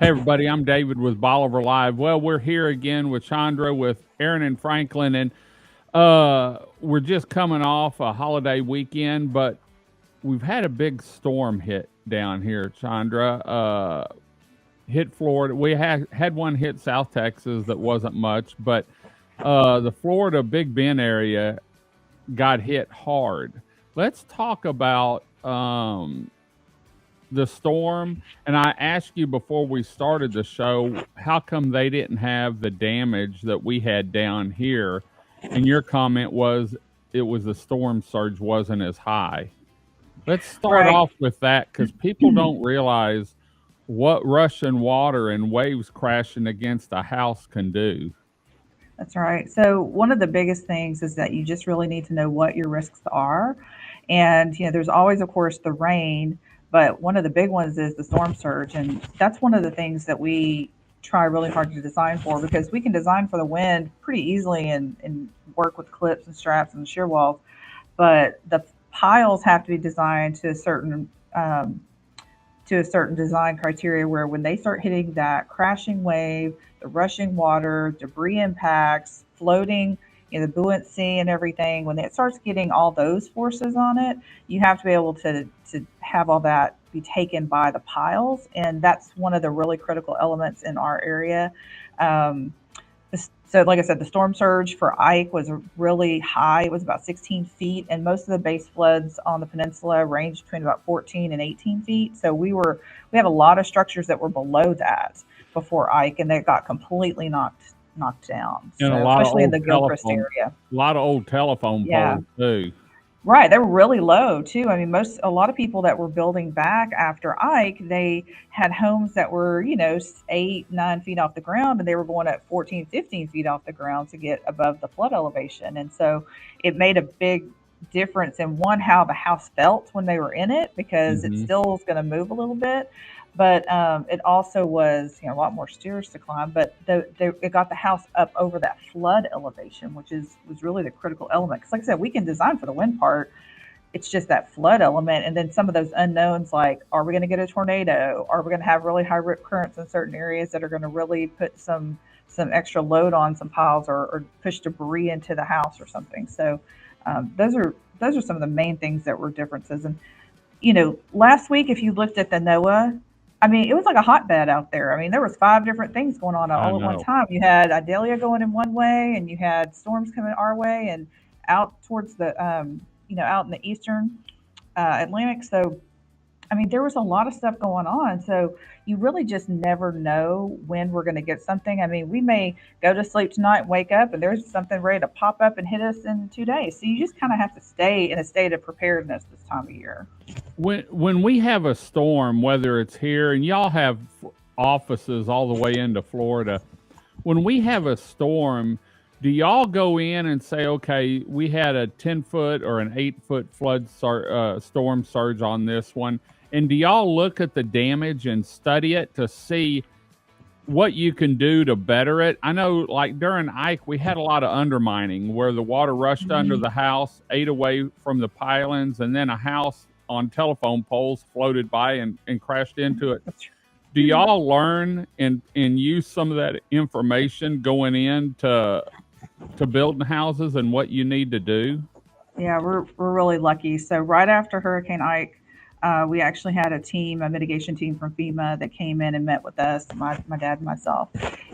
Hey everybody, I'm David with Bolivar Live. Well, we're here again with Chandra, with Aran and Franklin, and we're just coming off a holiday weekend, but we've had a big storm hit down here, Chandra. Hit Florida. We had one hit South Texas that wasn't much, but the Florida Big Bend area got hit hard. Let's talk about the storm. And I asked you before we started the show, how come they didn't have the damage that we had down here? And your comment was it was the storm surge wasn't as high. Let's start Right. off with that because people don't realize what rushing water and waves crashing against a house can do. That's right. So one of the biggest things is that you just really need to know what your risks are. And, there's always, of course, the rain, but one of the big ones is the storm surge. And that's one of the things that we try really hard to design for because we can design for the wind pretty easily and work with clips and straps and shear walls. But the piles have to be designed to a certain design criteria where when they start hitting that crashing wave, the rushing water, debris impacts, floating, the buoyancy and everything, when it starts getting all those forces on it, you have to be able to have all that be taken by the piles. And that's one of the really critical elements in our area. Um, so, like I said, the storm surge for Ike was really high. It was about 16 feet, and most of the base floods on the peninsula ranged between about 14 and 18 feet. So we have a lot of structures that were below that before Ike, and they got completely knocked down. And a So, lot of especially in old the Gilchrist telephone, area, a lot of old telephone yeah. poles too. Right, they were really low too. I mean, a lot of people that were building back after Ike, they had homes that were, 8, 9 feet off the ground, and they were going at 14, 15 feet off the ground to get above the flood elevation. And so it made a big difference in one, how the house felt when they were in it, because it Hmm. still is going to move a little bit. But it also was, a lot more stairs to climb. But it got the house up over that flood elevation, which was really the critical element. Because, like I said, we can design for the wind part. It's just that flood element, and then some of those unknowns, like, are we going to get a tornado? Are we going to have really high rip currents in certain areas that are going to really put some extra load on some piles, or push debris into the house or something? So those are some of the main things that were differences. And last week, if you looked at the NOAA, I mean, it was like a hotbed out there. I mean, there was five different things going on I all at one know. time. You had Idalia going in one way, and you had storms coming our way, and out towards out in the eastern Atlantic. So I mean, there was a lot of stuff going on. So you really just never know when we're going to get something. I mean, we may go to sleep tonight, wake up, and there's something ready to pop up and hit us in 2 days. So you just kind of have to stay in a state of preparedness this time of year. When we have a storm, whether it's here and y'all have offices all the way into Florida, when we have a storm, do y'all go in and say, okay, we had a 10-foot or an 8-foot storm surge on this one? And do y'all look at the damage and study it to see what you can do to better it? I know, like during Ike, we had a lot of undermining where the water rushed under Mhm. the house, ate away from the pilings, and then a house on telephone poles floated by and crashed into it. Do y'all learn and use some of that information going in to building houses and what you need to do? Yeah, we're really lucky. So right after Hurricane Ike, we actually had a mitigation team from FEMA that came in and met with us, my dad and myself,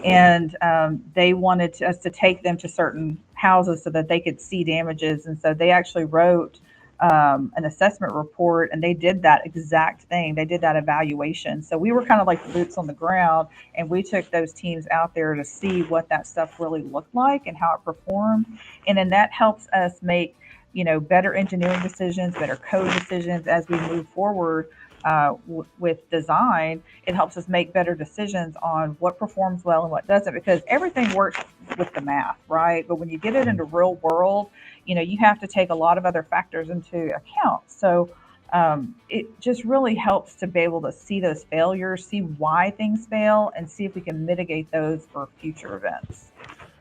and they wanted us to take them to certain houses so that they could see damages, and so they actually wrote an assessment report, and they did that exact thing. They did that evaluation. So we were kind of like the boots on the ground, and we took those teams out there to see what that stuff really looked like and how it performed, and then that helps us make better engineering decisions, better code decisions as we move forward with design. It helps us make better decisions on what performs well and what doesn't, because everything works with the math, right? But when you get it into real world, you have to take a lot of other factors into account. So it just really helps to be able to see those failures, see why things fail, and see if we can mitigate those for future events.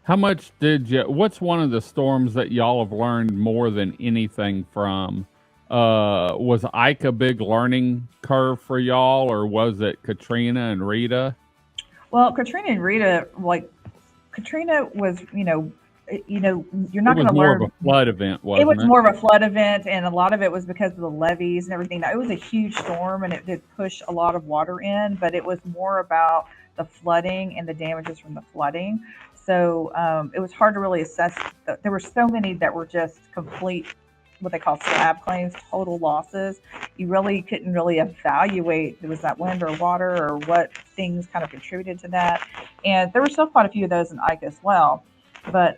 How much did you? What's one of the storms that y'all have learned more than anything from? Was Ike a big learning curve for y'all, or was it Katrina and Rita? Well, Katrina and Rita, like Katrina was, you're It not going was to more of learn. a flood event, It wasn't was it? more of a flood event, and a lot of it was because of the levees and everything. Now, it was a huge storm, and it did push a lot of water in, but it was more about the flooding and the damages from the flooding. So it was hard to really assess. There were so many that were just complete, what they call slab claims, total losses. You really couldn't really evaluate was that wind or water or what things kind of contributed to that. And there were still quite a few of those in Ike as well. But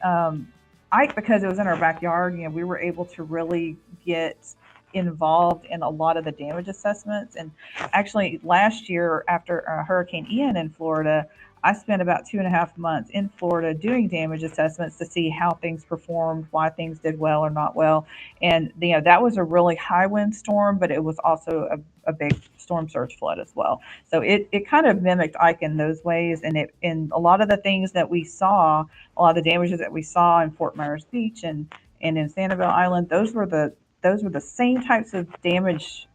Ike, because it was in our backyard, we were able to really get involved in a lot of the damage assessments. And actually, last year after Hurricane Ian in Florida, I spent about 2.5 months in Florida doing damage assessments to see how things performed, why things did well or not well. And that was a really high wind storm, but it was also a big storm surge flood as well. So it kind of mimicked Ike in those ways, and it in a lot of the things that we saw, a lot of the damages that we saw in Fort Myers Beach and in Sanibel Island, those were the same types of damage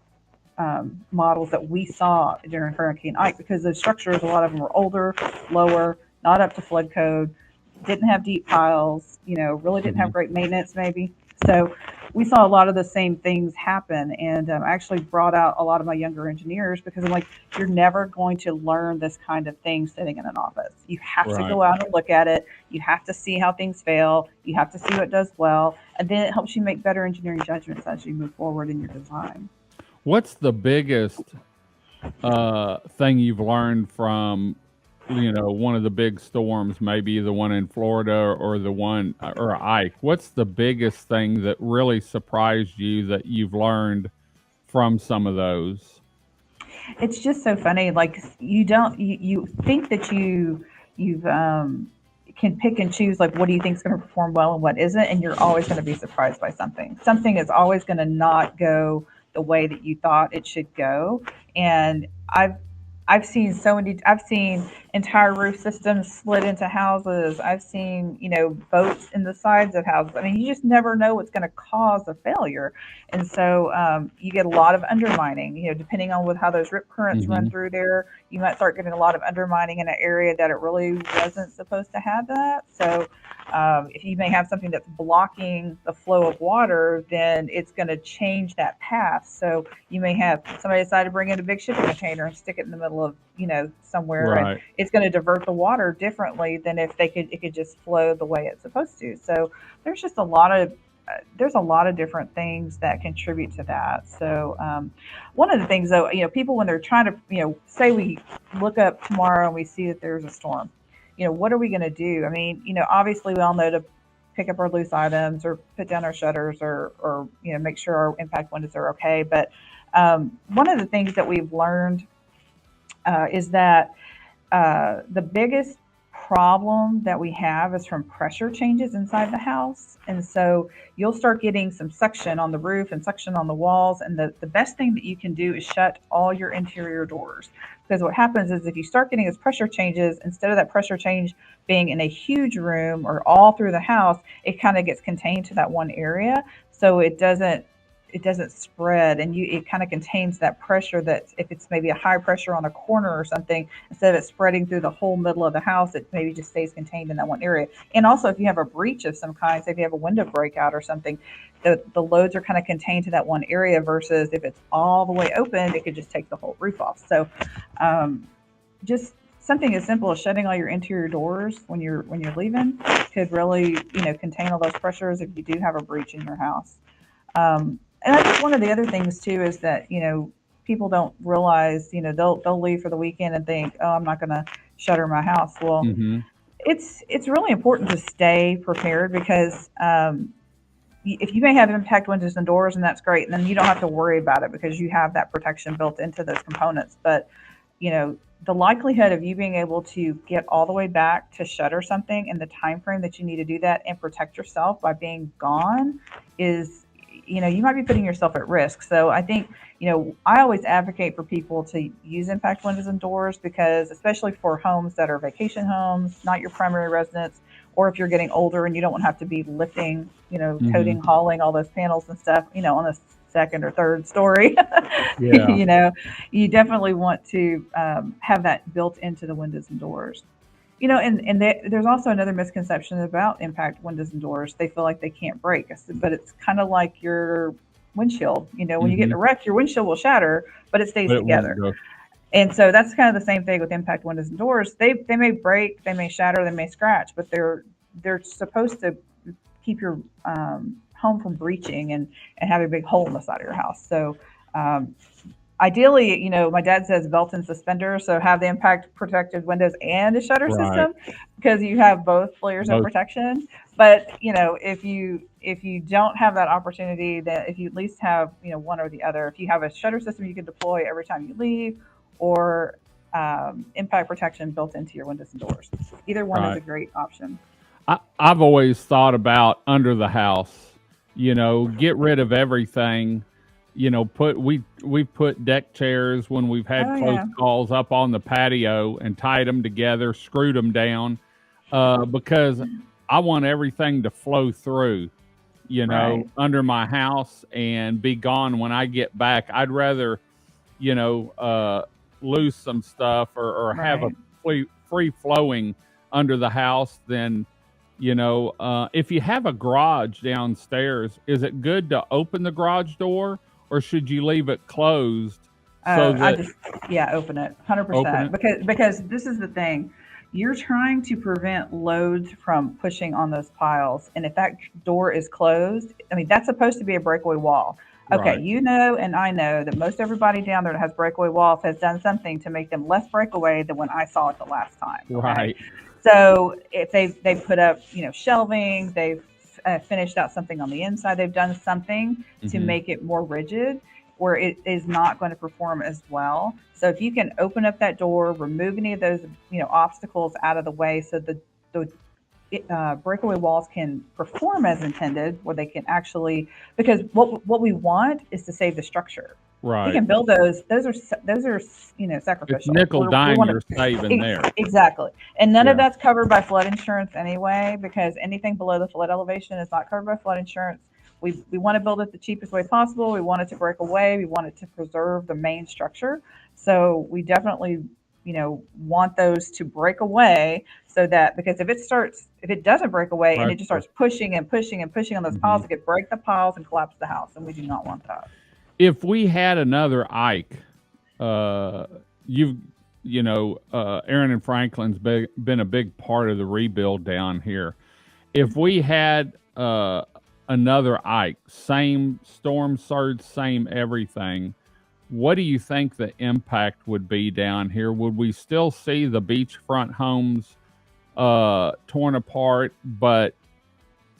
models that we saw during Hurricane Ike, because those structures, a lot of them were older, lower, not up to flood code, didn't have deep piles, really didn't Hmm. have great maintenance maybe. So we saw a lot of the same things happen, and I actually brought out a lot of my younger engineers because I'm like, you're never going to learn this kind of thing sitting in an office. You have to Right. go out and look at it. You have to see how things fail. You have to see what does well, and then it helps you make better engineering judgments as you move forward in your design. What's the biggest thing you've learned from one of the big storms, maybe the one in Florida or the one or Ike? What's the biggest thing that really surprised you that you've learned from some of those? It's just so funny. Like, you think that you've can pick and choose, like, what do you think is going to perform well and what isn't, and you're always going to be surprised by something. Something is always going to not go the way that you thought it should go. And I've seen so many. I've seen entire roof systems split into houses. I've seen, boats in the sides of houses. I mean, you just never know what's going to cause a failure, and so you get a lot of undermining. Depending on how those rip currents run Hmm. through there, you might start getting a lot of undermining in an area that it really wasn't supposed to have that. So if you may have something that's blocking the flow of water, then it's going to change that path. So you may have somebody decide to bring in a big shipping container and stick it in the middle of somewhere, and Right. it's going to divert the water differently than if it could just flow the way it's supposed to. So there's just a lot of different things that contribute to that. So one of the things, though, people, when they're trying to, say we look up tomorrow and we see that there's a storm, what are we going to do? I mean, obviously we all know to pick up our loose items or put down our shutters, or make sure our impact windows are okay. But one of the things that we've learned is that the biggest problem that we have is from pressure changes inside the house. And so you'll start getting some suction on the roof and suction on the walls. And the best thing that you can do is shut all your interior doors. Because what happens is, if you start getting those pressure changes, instead of that pressure change being in a huge room or all through the house, it kind of gets contained to that one area. So it doesn't spread, and it kind of contains that pressure. That if it's maybe a high pressure on a corner or something, instead of it spreading through the whole middle of the house, it maybe just stays contained in that one area. And also, if you have a breach of some kind, say if you have a window breakout or something, the loads are kind of contained to that one area, versus if it's all the way open, it could just take the whole roof off. So um, just something as simple as shutting all your interior doors when you're leaving could really contain all those pressures if you do have a breach in your house. And I think one of the other things too is that people don't realize, they'll leave for the weekend and think, oh, I'm not going to shutter my house. Well, Hmm. it's really important to stay prepared, because if you may have impact windows and doors, and that's great, and then you don't have to worry about it because you have that protection built into those components. But the likelihood of you being able to get all the way back to shutter something in the time frame that you need to do that and protect yourself by being gone is, you might be putting yourself at risk. So I think, I always advocate for people to use impact windows and doors, because especially for homes that are vacation homes, not your primary residence, or if you're getting older and you don't want to have to be lifting, Hmm. toting, hauling all those panels and stuff, on a second or third story. Yeah. You definitely want to have that built into the windows and doors. There's also another misconception about impact windows and doors. They feel like they can't break, but it's kind of like your windshield. When you get in Hmm. a wreck, your windshield will shatter, but it stays But it won't together. go. And so that's kind of the same thing with impact windows and doors. They may break, they may shatter, they may scratch, but they're supposed to keep your home from breaching and have a big hole in the side of your house. So um, ideally, my dad says belt and suspender, so have the impact protected windows and a shutter Right. system because you have both layers of Both. protection. But if you don't have that opportunity, that if you at least have one or the other, if you have a shutter system you can deploy every time you leave, or impact protection built into your windows and doors, either one is Right. a great option. I've always thought about under the house, get rid of everything. We've put deck chairs when we've had Oh close yeah, calls up on the patio and tied them together, screwed them down, because I want everything to flow through, right, under my house and be gone when I get back. I'd rather, you know, uh, lose some stuff or have a right. free flowing under the house than, if you have a garage downstairs, is it good to open the garage door or should you leave it closed so I that just, yeah, open it, open 100%. it? Because this is the thing, you're trying to prevent loads from pushing on those piles, and if that door is closed, I mean that's supposed to be a breakaway wall. Okay, Right. and I know that most everybody down there that has breakaway walls has done something to make them less breakaway than when I saw it the last time. Okay, Right. so if they put up shelving, they've finished out something on the inside, they've done something to Hmm. make it more rigid where it is not going to perform as well. So if you can open up that door, remove any of those obstacles out of the way, so the breakaway walls can perform as intended, where they can actually, because what we want is to save the structure. We Right. can build those. Those are It's sacrificial. nickel We dime want you're saving to there. exactly, and none of Yeah. that's covered by flood insurance anyway, because anything below the flood elevation is not covered by flood insurance. We want to build it the cheapest way possible. We want it to break away. We want it to preserve the main structure. So we definitely want those to break away, so that, because if it doesn't break away and it just Pressure. starts pushing and pushing and pushing on those Hmm. piles, it could break the piles and collapse the house, and we do not want that. If we had another Ike, uh, you've, Aaron and Franklin's been a big part of the rebuild down here. If we had another Ike, same storm surge, same everything, what do you think the impact would be down here? Would we still see the beachfront homes torn apart, but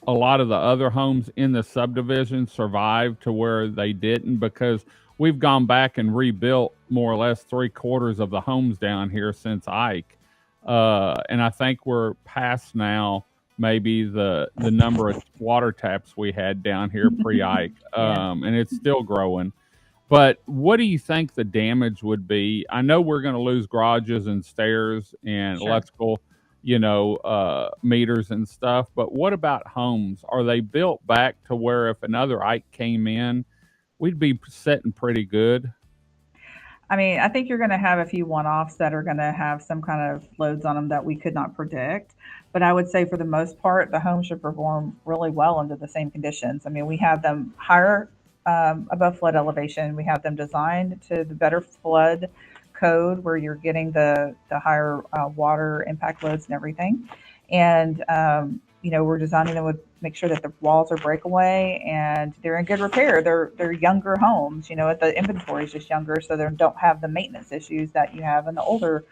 a lot of the other homes in the subdivision survived to where they didn't? Because we've gone back and rebuilt more or less three-quarters of the homes down here since Ike, and I think we're past now maybe the number of water taps we had down here pre-Ike, Yeah. and it's still growing. But what do you think the damage would be? I know we're going to lose garages and stairs and Sure. electrical, meters and stuff. But what about homes? Are they built back to where if another Ike came in, we'd be sitting pretty good? I mean, I think you're going to have a few one-offs that are going to have some kind of loads on them that we could not predict. But I would say for the most part, the home should perform really well under the same conditions. I mean, we have them higher above flood elevation. We have them designed to the better flood code, where you're getting the higher water impact loads and everything. And we're designing them with, make sure that the walls are breakaway and they're in good repair. They're younger homes. The inventory is just younger, so they don't have the maintenance issues that you have in the older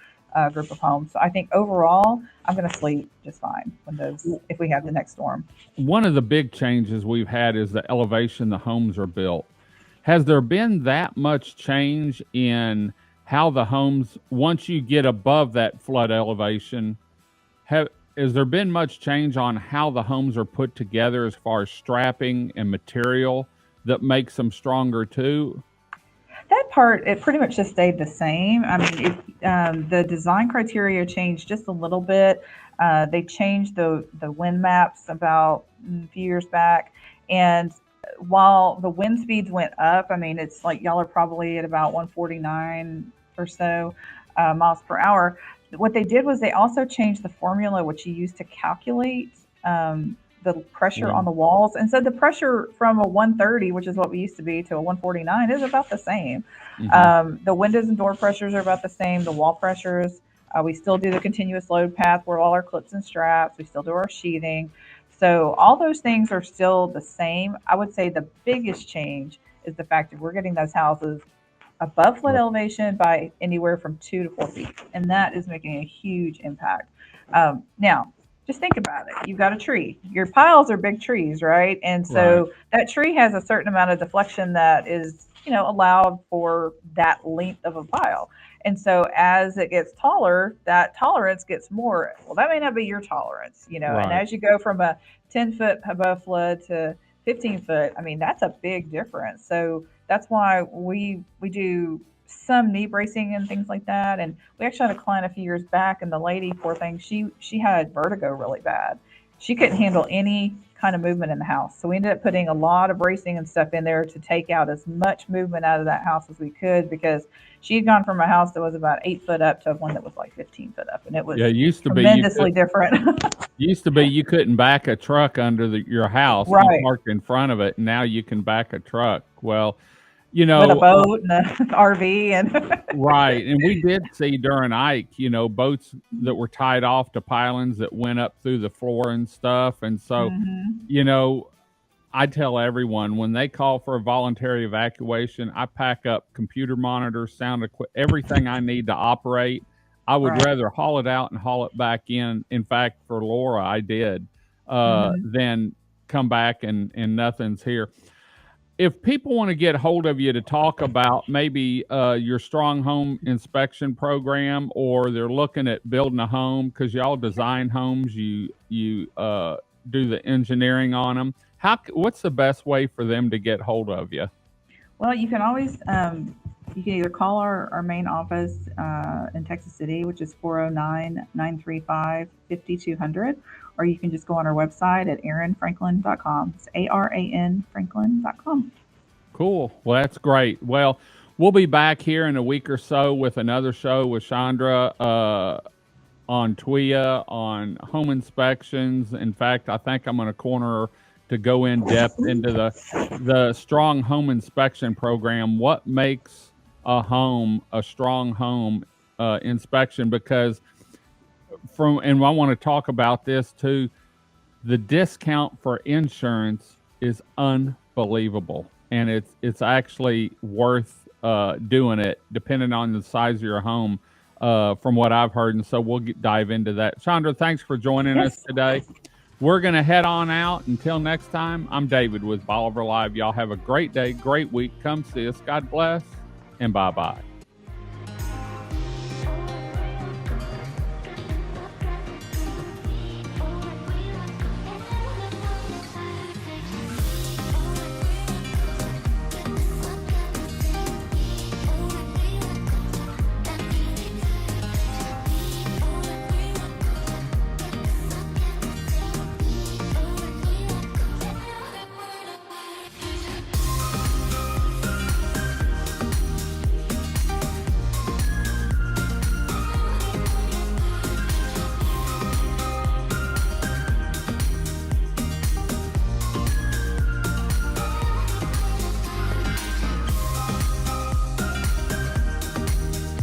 group of homes. So I think overall, I'm going to sleep just fine when those, if we have the next storm. One of the big changes we've had is the elevation the homes are built. Has there been that much change in how the homes, once you get above that flood elevation, have has there been much change on how the homes are put together as far as strapping and material that makes them stronger too? That part, it pretty much just stayed the same. I mean, the design criteria changed just a little bit. They changed the wind maps about a few years back, and while the wind speeds went up, I mean, it's like y'all are probably at about 149 or so miles per hour. What they did was they also changed the formula which you use to calculate the pressure on Wind. the walls. And so the pressure from a 130, which is what we used to be, to a 149 is about the same. Hmm. The windows and door pressures are about the same. The wall pressures, we still do the continuous load path where all our clips and straps, we still do our sheathing. So all those things are still the same. I would say the biggest change is the fact that we're getting those houses above flood elevation by anywhere from 2 to 4 feet. And that is making a huge impact. Now, just think about it. You've got a tree. Your piles are big trees, right? And Right. so that tree has a certain amount of deflection that is, allowed for that length of a pile. And so as it gets taller, that tolerance gets more. Well, that may not be your tolerance, and Right. as you go from a 10 foot above flood to 15 foot, I mean, that's a big difference. So that's why we do some knee bracing and things like that. And we actually had a client a few years back, and the lady, poor thing, she had vertigo really bad. She couldn't handle any kind of movement in the house. So we ended up putting a lot of bracing and stuff in there to take out as much movement out of that house as we could, because she had gone from a house that was about 8 foot up to one that was like 15 foot up, and it Yeah. was It used to be tremendously different. you couldn't back a truck under your house. You Right. parked in front of it, and now you can back a truck. Well, With a boat and a RV and right. And we did see during Ike, boats that were tied off to pylons that went up through the floor and stuff. And so, hmm you know, I tell everyone when they call for a voluntary evacuation, I pack up computer monitors, sound equipment, everything I need to operate. I would right. rather haul it out and haul it back in. In fact, for Laura, I did, hmm than come back and nothing's here. If people want to get hold of you to talk about maybe your strong home inspection program, or they're looking at building a home because y'all design homes, you do the engineering on them. What's the best way for them to get hold of you? Well, you can always you can either call our main office in Texas City, which is 409-935-5200, or you can just go on our website at aranfranklin.com. It's ARAN Franklin.com. Cool. Well, that's great. Well, we'll be back here in a week or so with another show with Chandra on twia, on home inspections. In fact, I think I'm going to corner her to go in depth into the strong home inspection program. What makes a home a strong home inspection? Because and I want to talk about this too. The discount for insurance is unbelievable, and it's actually worth doing it depending on the size of your home, from what I've heard. And so we'll dive into that. Chandra, thanks for joining us Yes. today. We're going to head on out. Until next time, I'm David with Bolivar Live. Y'all have a great day, great week. Come see us. God bless, and bye bye.